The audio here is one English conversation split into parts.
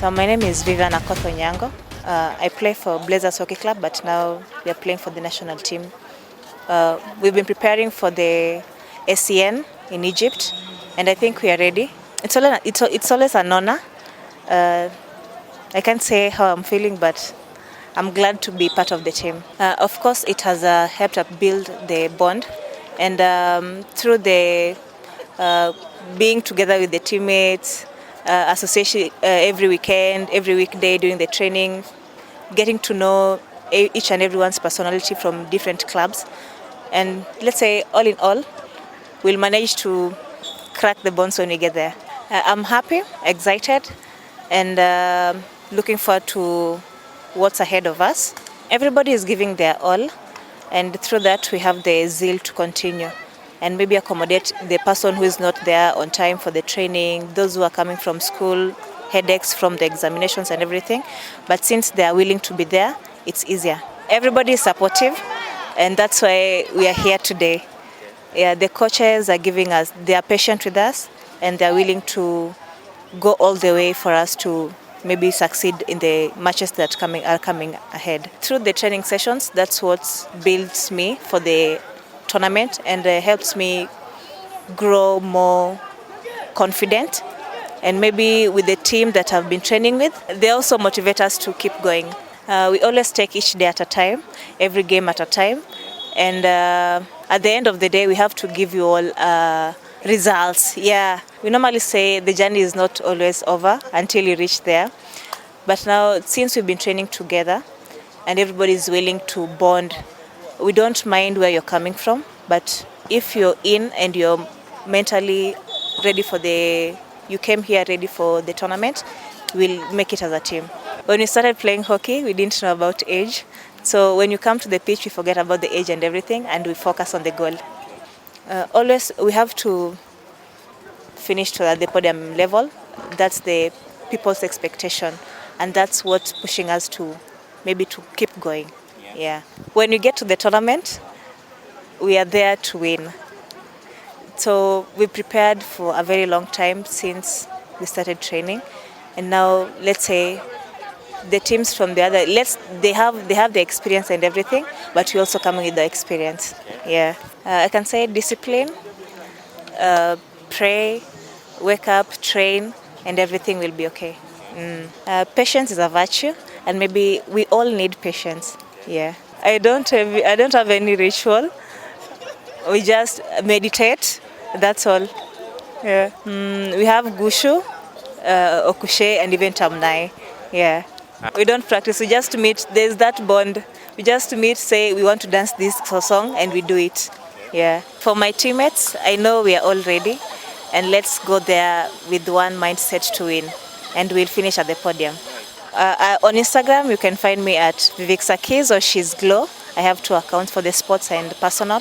So my name is Vivian Akoto Nyango. I play for Blazers Hockey Club, but now we are playing for the national team. We've been preparing for the SEN in Egypt, and I think we are ready. It's always an honor. I can't say how I'm feeling, but I'm glad to be part of the team. Of course, it has helped us build the bond, and through the being together with the teammates, association every weekend, every weekday during the training, getting to know each and everyone's personality from different clubs. And let's say, all in all, we'll manage to crack the bonds when we get there. I'm happy, excited, and looking forward to what's ahead of us. Everybody is giving their all, and through that we have the zeal to continue and maybe accommodate the person who is not there on time for the training, those who are coming from school, headaches from the examinations and everything. But since they are willing to be there, it's easier. Everybody is supportive, and that's why we are here today. Yeah, the coaches are they are patient with us, and they are willing to go all the way for us to maybe succeed in the matches that are coming ahead. Through the training sessions, that's what builds me for the tournament and helps me grow more confident. And maybe with the team that I've been training with, they also motivate us to keep going. We always take each day at a time, every game at a time. And at the end of the day, we have to give you all results. Yeah, we normally say the journey is not always over until you reach there. But now, since we've been training together and everybody is willing to bond, we don't mind where you're coming from. But if you're in and you're mentally ready you came here ready for the tournament, we'll make it as a team. When we started playing hockey, we didn't know about age. So when you come to the pitch, we forget about the age and everything, and we focus on the goal. Always, we have to finish to the podium level. That's the people's expectation, and that's what's pushing us to maybe to keep going. Yeah. When we get to the tournament, we are there to win. So we prepared for a very long time since we started training, and now let's say the teams from the other, they have the experience and everything, but we also come with the experience. Yeah, I can say discipline, pray, wake up, train, and everything will be okay. Patience is a virtue, and maybe we all need patience. Yeah, I don't have any ritual. We just meditate. That's all. Yeah. We have gushu, okushe, and even tamnai. Yeah. We don't practice. We just meet. There's that bond. We just meet, say we want to dance this song, and we do it. Yeah. For my teammates, I know we are all ready, and let's go there with one mindset to win, and we'll finish at the podium. On Instagram, you can find me at Vivek Sakis or She's Glow. I have 2 accounts for the sports and personal.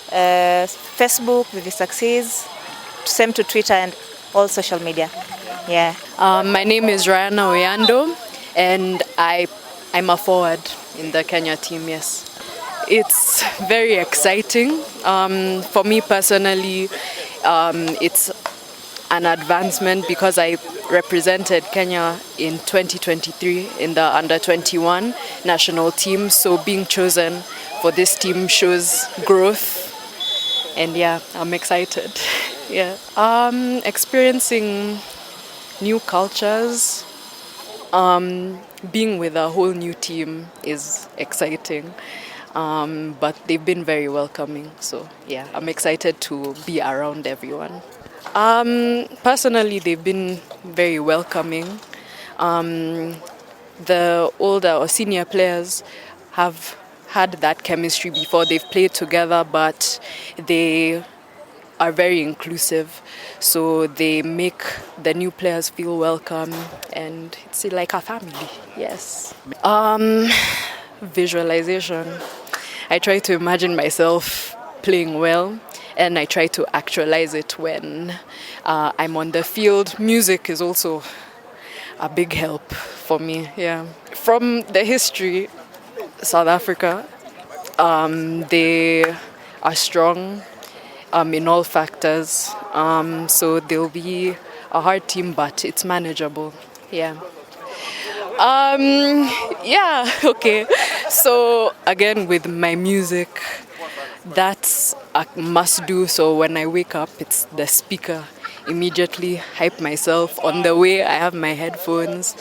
Facebook, Vivek Sakis, same to Twitter and all social media. Yeah. My name is Rayana Oyando, and I'm a forward in the Kenya team, yes. It's very exciting. For me personally, it's an advancement because I represented Kenya in 2023 in the under-21 national team. So being chosen for this team shows growth. And yeah, I'm excited. Yeah. Experiencing new cultures, being with a whole new team is exciting. But they've been very welcoming. So yeah, I'm excited to be around everyone. Personally, they've been very welcoming. The older or senior players have had that chemistry before. They've played together, but they are very inclusive. So they make the new players feel welcome, and it's like a family. Yes. Visualization. I try to imagine myself playing well, and I try to actualize it when I'm on the field. Music is also a big help for me. Yeah. From the history, South Africa, they are strong in all factors. So they'll be a hard team, but it's manageable. Yeah. Yeah, okay. So again, with my music, that's a must do. So when I wake up, it's the speaker. Immediately hype myself. On the way, I have my headphones.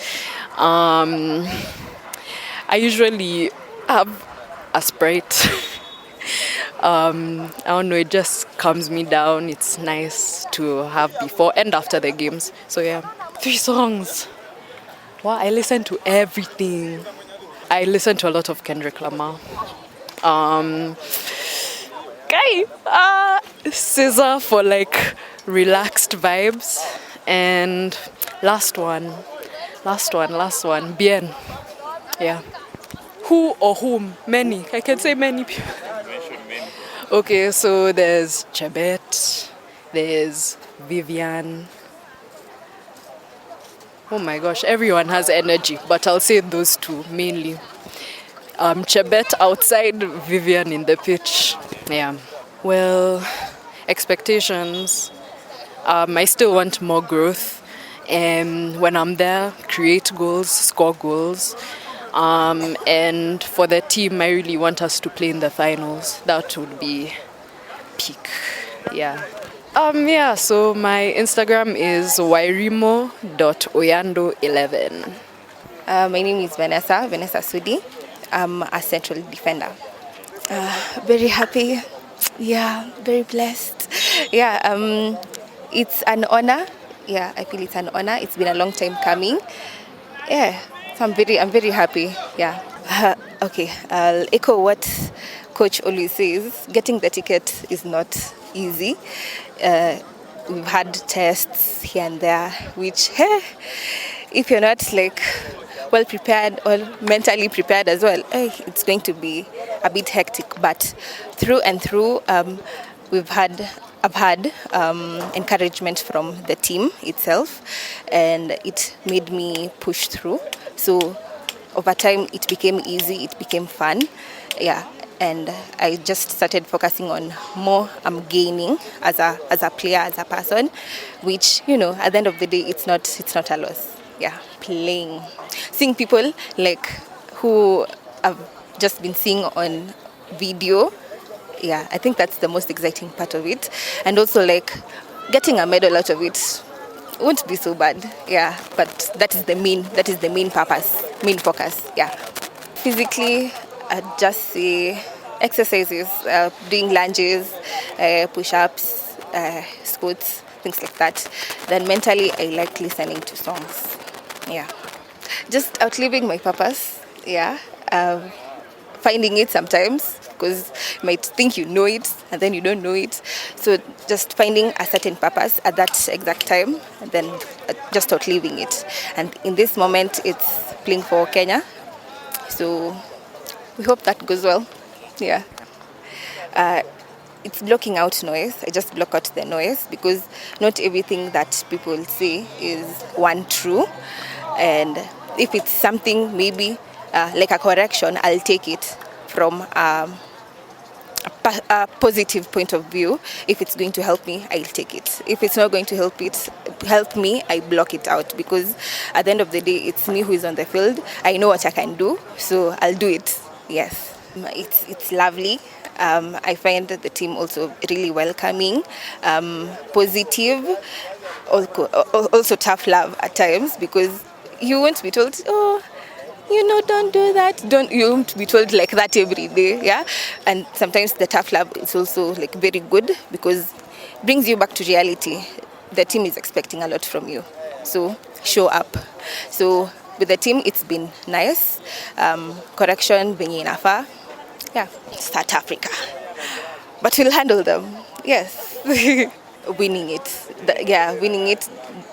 Um, I usually have a Sprite. I don't know, it just calms me down. It's nice to have before and after the games. So yeah, 3 songs. Wow, I listen to everything. I listen to a lot of Kendrick Lamar. Um, Scissor for like relaxed vibes. And last one, Bien. Yeah. Who or whom? Many. I can say many people. Okay, so there's Chebet, there's Vivian. Oh my gosh, everyone has energy, but I'll say those two mainly. Chebet outside, Vivian in the pitch. Yeah. Well, expectations. I still want more growth. When I'm there, create goals, score goals. And for the team, I really want us to play in the finals. That would be peak. Yeah. Yeah, so my Instagram is wairimo.oyando11. My name is Vanessa Sudi. I'm a central defender. Very happy. Yeah, very blessed. Yeah, it's an honor. Yeah, I feel it's an honor. It's been a long time coming. Yeah, so I'm very happy. Yeah. Okay, I'll echo what coach always says. Getting the ticket is not easy. We've had tests here and there, which, if you're not like well prepared or mentally prepared as well, it's going to be a bit hectic. But through and through, I've had encouragement from the team itself, and it made me push through. So over time, it became easy, it became fun. Yeah. And I just started focusing on more I'm gaining as a player, as a person, which, at the end of the day, it's not a loss. Yeah, playing, seeing people like who I've just been seeing on video. Yeah, I think that's the most exciting part of it, and also like getting a medal out of it won't be so bad. Yeah, but that is the main main focus. Yeah, physically, I'd just say exercises, doing lunges, push-ups, squats, things like that. Then mentally, I like listening to songs. Yeah, just outliving my purpose. Yeah, finding it sometimes, because you might think you know it and then you don't know it. So just finding a certain purpose at that exact time and then just outliving it. And in this moment, it's playing for Kenya. So we hope that goes well. Yeah. It's blocking out noise. I just block out the noise because not everything that people say is one true. And if it's something maybe like a correction, I'll take it from a positive point of view. If it's going to help me, I'll take it. If it's not going to help me, I block it out, because at the end of the day, it's me who is on the field. I know what I can do, so I'll do it. Yes, it's lovely. I find the team also really welcoming, positive, also tough love at times, because you won't be told, don't do that. You won't be told like that every day, yeah? And sometimes the tough love is also like very good, because it brings you back to reality. The team is expecting a lot from you, so show up. So with the team, it's been nice. Correction, being in Afa, yeah, South Africa. But we'll handle them, yes. Winning it,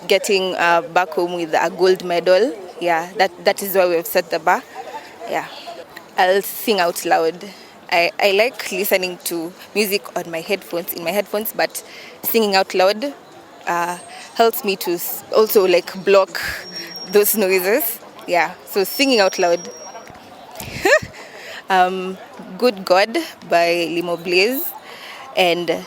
getting back home with a gold medal. Yeah, that is why we've set the bar. Yeah, I'll sing out loud. I like listening to music in my headphones, but singing out loud helps me to also like block those noises. Yeah, so singing out loud. Good God by Limo Blaze, and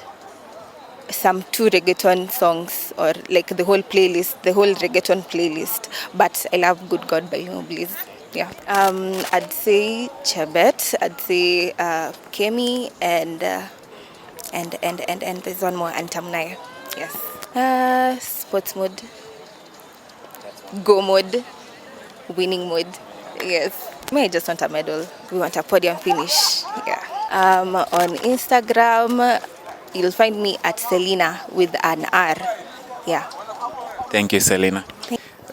some 2 reggaeton songs or like the whole playlist, the whole reggaeton playlist. But I love Good God by Bliss. Yeah. I'd say Chebet. I'd say Kemi and there's one more, Antamnaya. Yes. Sports mode, go mode, winning mode. Yes. I just want a medal. We want a podium finish. Yeah. On Instagram, you'll find me at Selena with an R. Yeah. Thank you, Selena.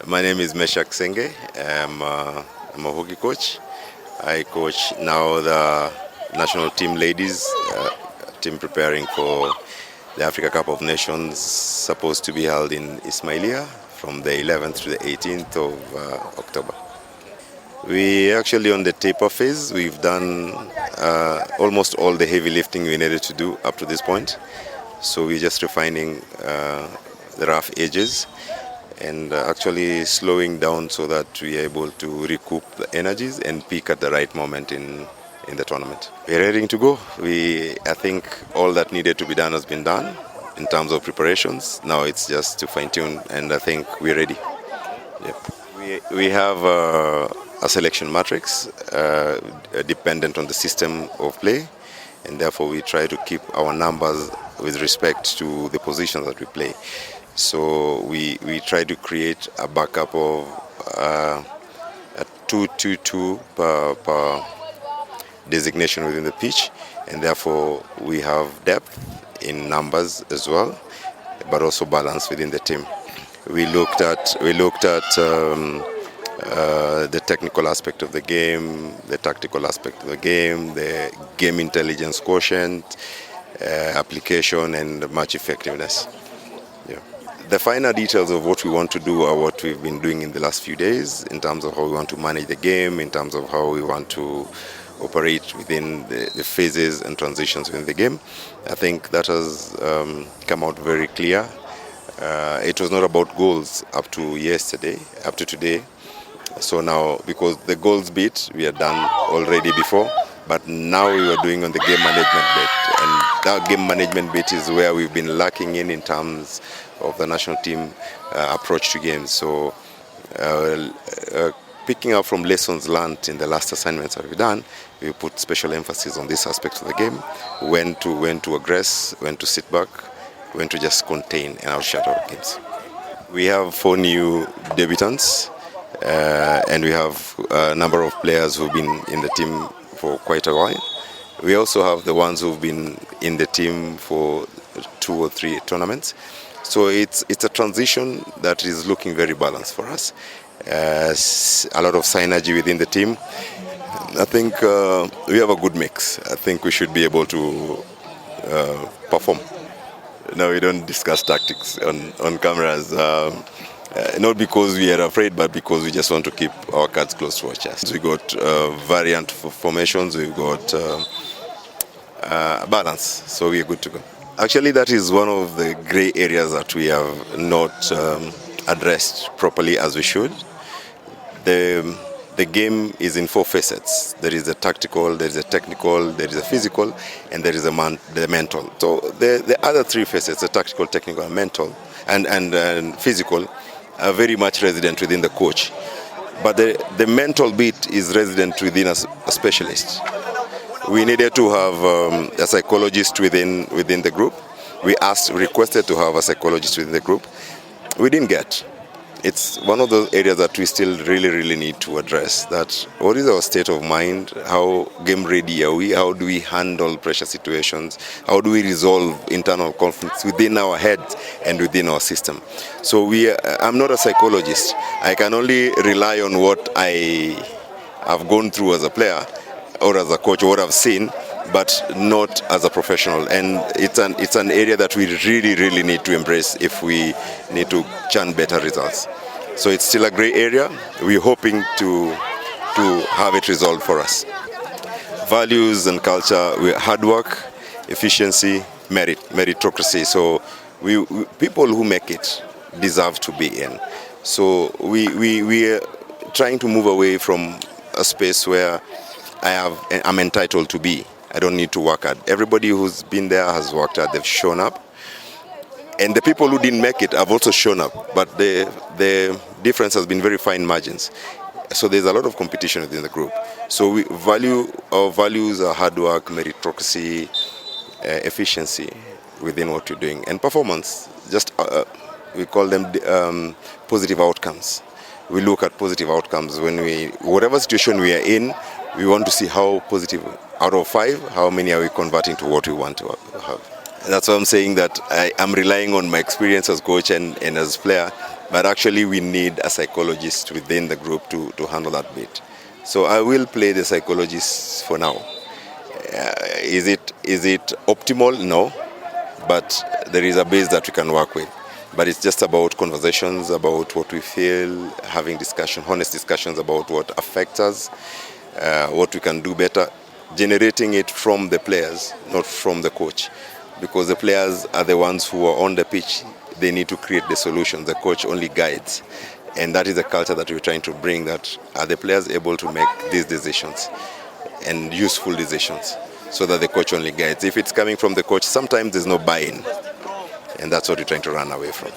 My name is Meshak Senge. I'm a hockey coach. I coach now the national team ladies, team preparing for the Africa Cup of Nations, supposed to be held in Ismailia from the 11th to the 18th of October. We actually on the taper phase. We've done almost all the heavy lifting we needed to do up to this point. So we're just refining the rough edges and actually slowing down so that we are able to recoup the energies and peak at the right moment in the tournament. We're ready to go. I think all that needed to be done has been done in terms of preparations. Now it's just to fine tune, and I think we're ready. Yep. We have a selection matrix dependent on the system of play, and therefore we try to keep our numbers with respect to the positions that we play. So we try to create a backup of a 2-2-2 per designation within the pitch, and therefore we have depth in numbers as well, but also balance within the team. We looked at the technical aspect of the game, the tactical aspect of the game, the game intelligence quotient, application, and match effectiveness. Yeah. The finer details of what we want to do are what we've been doing in the last few days in terms of how we want to manage the game, in terms of how we want to operate within the phases and transitions within the game. I think that has come out very clear. It was not about goals up to yesterday, up to today. So now, because the goals bit we had done already before, but now we were doing on the game management bit, and that game management bit is where we've been lacking in terms of the national team approach to games. So picking up from lessons learned in the last assignments that we've done, we put special emphasis on this aspect of the game: when to aggress, when to sit back, when to just contain and outshoot our games. We have 4 new debutants, and we have a number of players who've been in the team for quite a while. We also have the ones who've been in the team for 2 or 3 tournaments. So it's a transition that is looking very balanced for us. A lot of synergy within the team. I think we have a good mix. I think we should be able to perform. No, we don't discuss tactics on cameras. Not because we are afraid, but because we just want to keep our cards close to our chest. We got variant formations, we've got balance, so we are good to go. Actually, that is one of the grey areas that we have not addressed properly as we should. The game is in 4 facets. There is the tactical, there is the technical, there is the physical, and there is the mental. So the other 3 facets, the tactical, technical, and mental, and physical, are very much resident within the coach. But the mental bit is resident within a specialist. We needed to have a psychologist within the group. We requested to have a psychologist within the group. We didn't get. It's one of those areas that we still really need to address. That what is our state of mind? How game ready are we? How do we handle pressure situations? How do we resolve internal conflicts within our heads and within our system? So I'm not a psychologist. I can only rely on what I have gone through as a player or as a coach, or what I've seen, but not as a professional. And it's an area that we really need to embrace if we need to churn better results. So it's still a grey area. We're hoping to have it resolved for us. Values and culture, hard work, efficiency, meritocracy. So people who make it deserve to be in. So we are trying to move away from a space where I'm entitled to be. I don't need to work hard. Everybody who's been there has worked hard. They've shown up, And the people who didn't make it have also shown up, but the difference has been very fine margins. So there's a lot of competition within the group. So our values are hard work, meritocracy, efficiency within what we're doing, and performance. We call them positive outcomes. We look at positive outcomes whatever situation we are in. We want to see how positive out of 5, how many are we converting to what we want to have. That's why I'm saying that I am relying on my experience as coach and as player, but actually we need a psychologist within the group to handle that bit. So I will play the psychologist for now. Is it optimal? No, but there is a base that we can work with. But it's just about conversations, about what we feel, having honest discussions about what affects us, what we can do better, generating it from the players, not from the coach. Because the players are the ones who are on the pitch. They need to create the solutions. The coach only guides. And that is the culture that we're trying to bring, that are the players able to make these decisions and useful decisions, so that the coach only guides. If it's coming from the coach, sometimes there's no buy-in. And that's what we're trying to run away from.